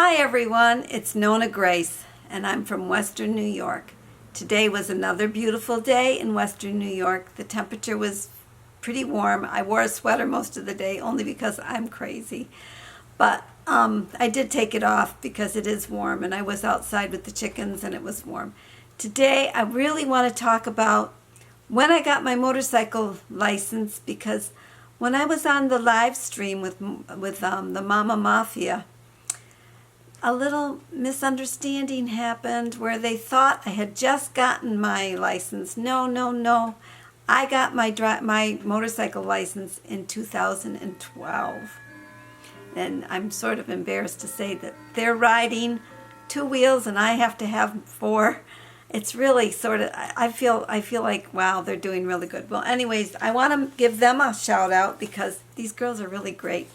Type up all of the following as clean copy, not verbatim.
Hi everyone, it's Nona Grace and I'm from Western New York. Today was another beautiful day in Western New York. The temperature was pretty warm. I wore a sweater most of the day only because I'm crazy. But I did take it off because it is warm and I was outside with the chickens and it was warm. Today I really want to talk about when I got my motorcycle license, because when I was on the live stream with the Momma MAFIA, a little misunderstanding happened where they thought I had just gotten my license. No. I got my motorcycle license in 2012. And I'm sort of embarrassed to say that they're riding 2 wheels and I have to have 4. It's really sort of, I feel like, wow, they're doing really good. Well, anyways, I want to give them a shout out because these girls are really great.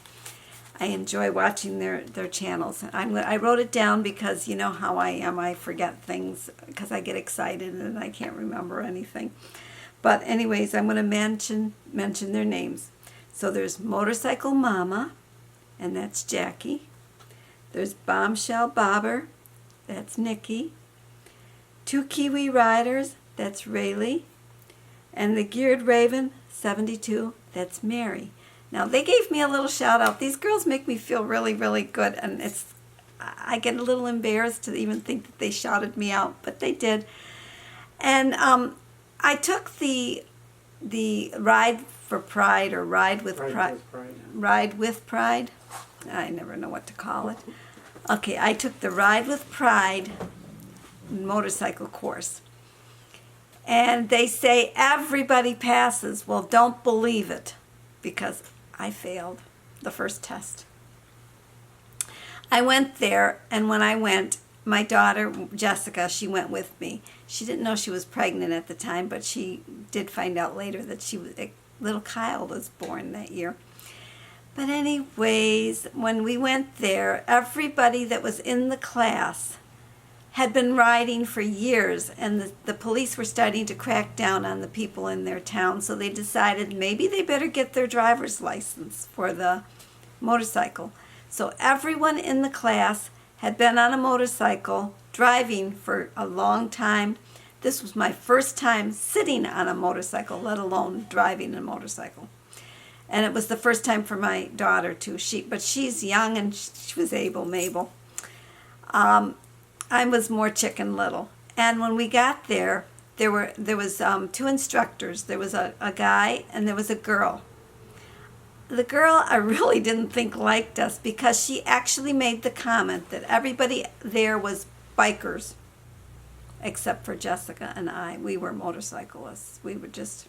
I enjoy watching their channels. I wrote it down because you know how I am. I forget things because I get excited and I can't remember anything. But anyways, I'm going to mention their names. So there's Motorcycle Momma, and that's Jackie. There's Bombshell Biker, that's Nickie. 2 Kiwi Riders, that's Relle. And TheGearedRaven 72, that's Mary. Now, they gave me a little shout out. These girls make me feel really, really good, and I get a little embarrassed to even think that they shouted me out, but they did. And I took the Ride for Pride or Ride with Pride. Ride with Pride. I never know what to call it. Okay, I took the Ride with Pride motorcycle course. And they say everybody passes. Well, don't believe it, because I failed the first test. I went there, and when I went, my daughter, Jessica, she went with me. She didn't know she was pregnant at the time, but she did find out later that little Kyle was born that year. But anyways, when we went there, everybody that was in the class had been riding for years, and the police were starting to crack down on the people in their town, so they decided maybe they better get their driver's license for the motorcycle. So everyone in the class had been on a motorcycle driving for a long time. This was my first time sitting on a motorcycle, let alone driving a motorcycle. And it was the first time for my daughter too. But she's young and she was able, Mabel. I was more Chicken Little. And when we got there, there was 2 instructors. There was a guy and there was a girl. The girl I really didn't think liked us because she actually made the comment that everybody there was bikers, except for Jessica and I. We were motorcyclists. We were just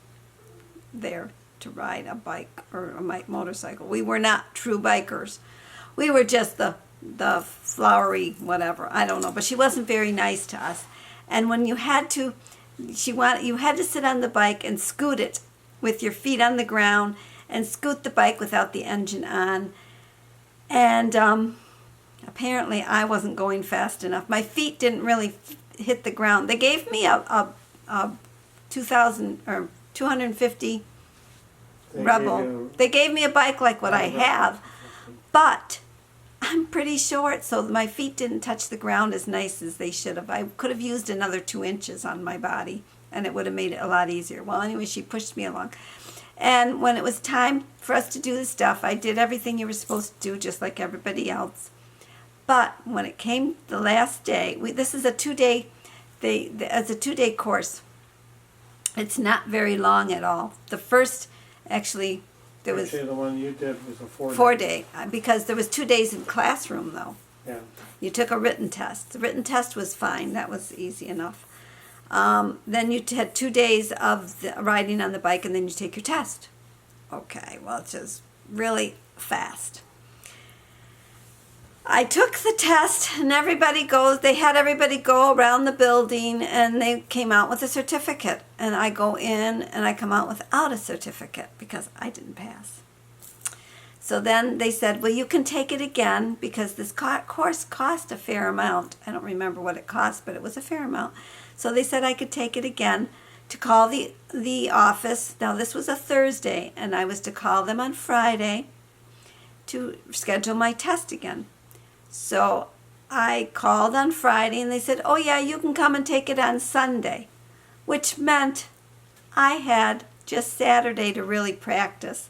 there to ride a bike or a motorcycle. We were not true bikers. We were just the flowery whatever, I don't know, but she wasn't very nice to us. And when you had to sit on the bike and scoot it with your feet on the ground and scoot the bike without the engine on. And apparently I wasn't going fast enough. My feet didn't really hit the ground. They gave me a 2,000 or 250 Rebel. They gave me a bike like what I have, but I'm pretty short, so my feet didn't touch the ground as nice as they should have. I could have used another 2 inches on my body, and it would have made it a lot easier. Well, anyway, she pushed me along. And when it was time for us to do the stuff, I did everything you were supposed to do, just like everybody else. But when it came the last day, this is a 2-day, it's a 2-day course. It's not very long at all. The first, actually, there was... Actually, the one you did was a 4-day. 4-day, because there was 2 days in classroom, though. Yeah. You took a written test. The written test was fine. That was easy enough. Then you had 2 days of riding on the bike, and then you take your test. Okay, well, it's just really fast. I took the test, and they had everybody go around the building, and they came out with a certificate. And I go in, and I come out without a certificate because I didn't pass. So then they said, well, you can take it again because this course cost a fair amount. I don't remember what it cost, but it was a fair amount. So they said I could take it again to call the office. Now, this was a Thursday, and I was to call them on Friday to schedule my test again. So I called on Friday and they said, oh yeah, you can come and take it on Sunday, which meant I had just Saturday to really practice.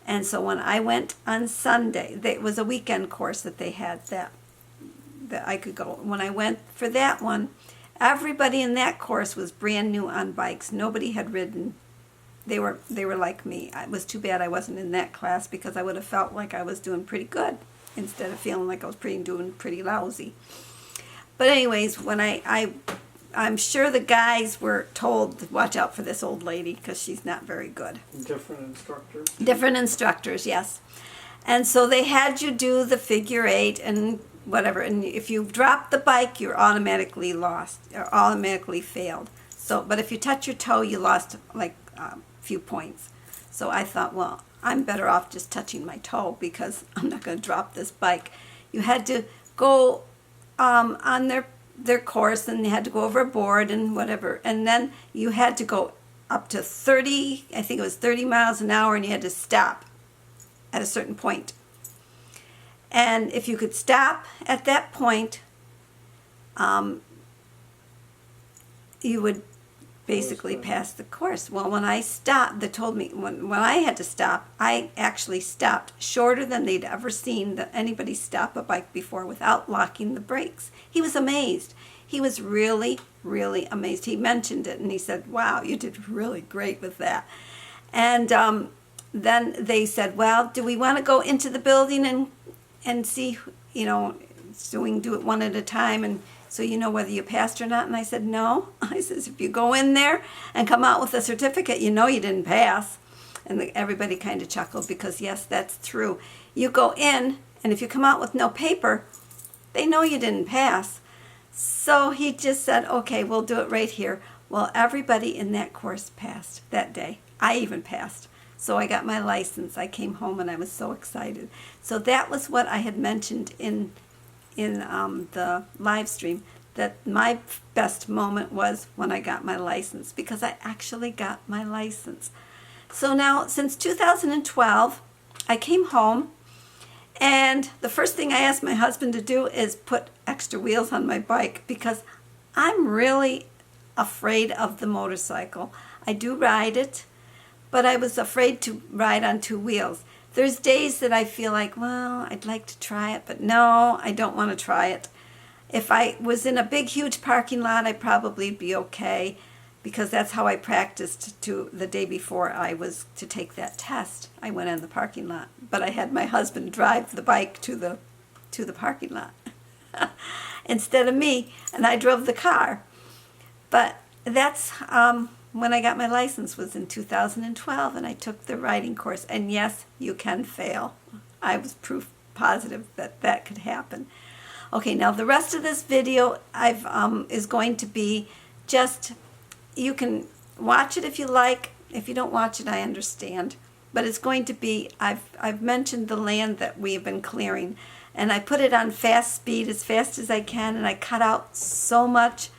And so when I went on Sunday, it was a weekend course that they had that I could go. When I went for that one, everybody in that course was brand new on bikes. Nobody had ridden. They were like me. It was too bad I wasn't in that class because I would have felt like I was doing pretty good instead of feeling like I was doing pretty lousy. But anyways, when I'm sure the guys were told to watch out for this old lady because she's not very good. Different instructors? Different instructors, yes. And so they had you do the figure 8 and whatever. And if you dropped the bike, you're automatically lost or automatically failed. So, but if you touch your toe, you lost like a few points. So I thought, well, I'm better off just touching my toe because I'm not going to drop this bike. You had to go on their course, and you had to go over a board and whatever, and then you had to go up to 30, I think it was 30 miles an hour, and you had to stop at a certain point. And if you could stop at that point, you would basically pass the course. Well, when I stopped, they told me when I had to stop, I actually stopped shorter than they'd ever seen anybody stop a bike before without locking the brakes. He was amazed. He was really, really amazed. He mentioned it and he said, wow, you did really great with that. And then they said, well, do we want to go into the building and see, you know, so we can do it one at a time and so you know whether you passed or not? And I said, no. I says, if you go in there and come out with a certificate, you know you didn't pass. And everybody kind of chuckled because, yes, that's true. You go in, and if you come out with no paper, they know you didn't pass. So he just said, okay, we'll do it right here. Well, everybody in that course passed that day. I even passed. So I got my license. I came home, and I was so excited. So that was what I had mentioned in the live stream, that my best moment was when I got my license, because I actually got my license. So now, since 2012, I came home, and the first thing I asked my husband to do is put extra wheels on my bike, because I'm really afraid of the motorcycle. I do ride it, but I was afraid to ride on 2 wheels. There's days that I feel like, well, I'd like to try it, but no, I don't want to try it. If I was in a big, huge parking lot, I'd probably be okay, because that's how I practiced the day before I was to take that test. I went in the parking lot, but I had my husband drive the bike to the parking lot instead of me, and I drove the car. But that's when I got my license was in 2012, and I took the riding course. And yes, you can fail. I was proof positive that that could happen. Okay, now the rest of this video is going to be just, you can watch it if you like. If you don't watch it, I understand. But it's going to be, I've mentioned the land that we've been clearing, and I put it on fast speed as fast as I can, and I cut out so much.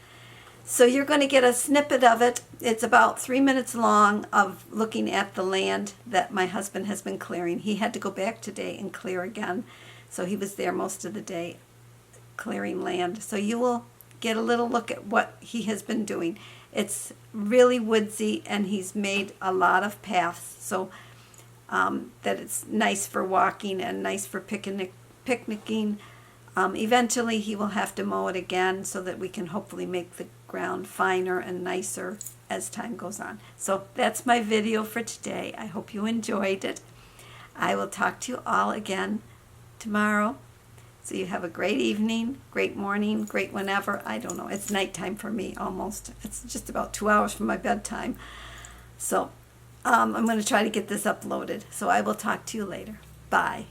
So you're going to get a snippet of it. It's about 3 minutes long of looking at the land that my husband has been clearing. He had to go back today and clear again. So he was there most of the day clearing land. So you will get a little look at what he has been doing. It's really woodsy, and he's made a lot of paths so that it's nice for walking and nice for picnicking. Eventually he will have to mow it again so that we can hopefully make the ground finer and nicer as time goes on. So that's my video for today. I hope you enjoyed it. I will talk to you all again tomorrow. So you have a great evening, great morning, great whenever. I don't know. It's nighttime for me almost. It's just about 2 hours from my bedtime. So I'm going to try to get this uploaded. So I will talk to you later. Bye.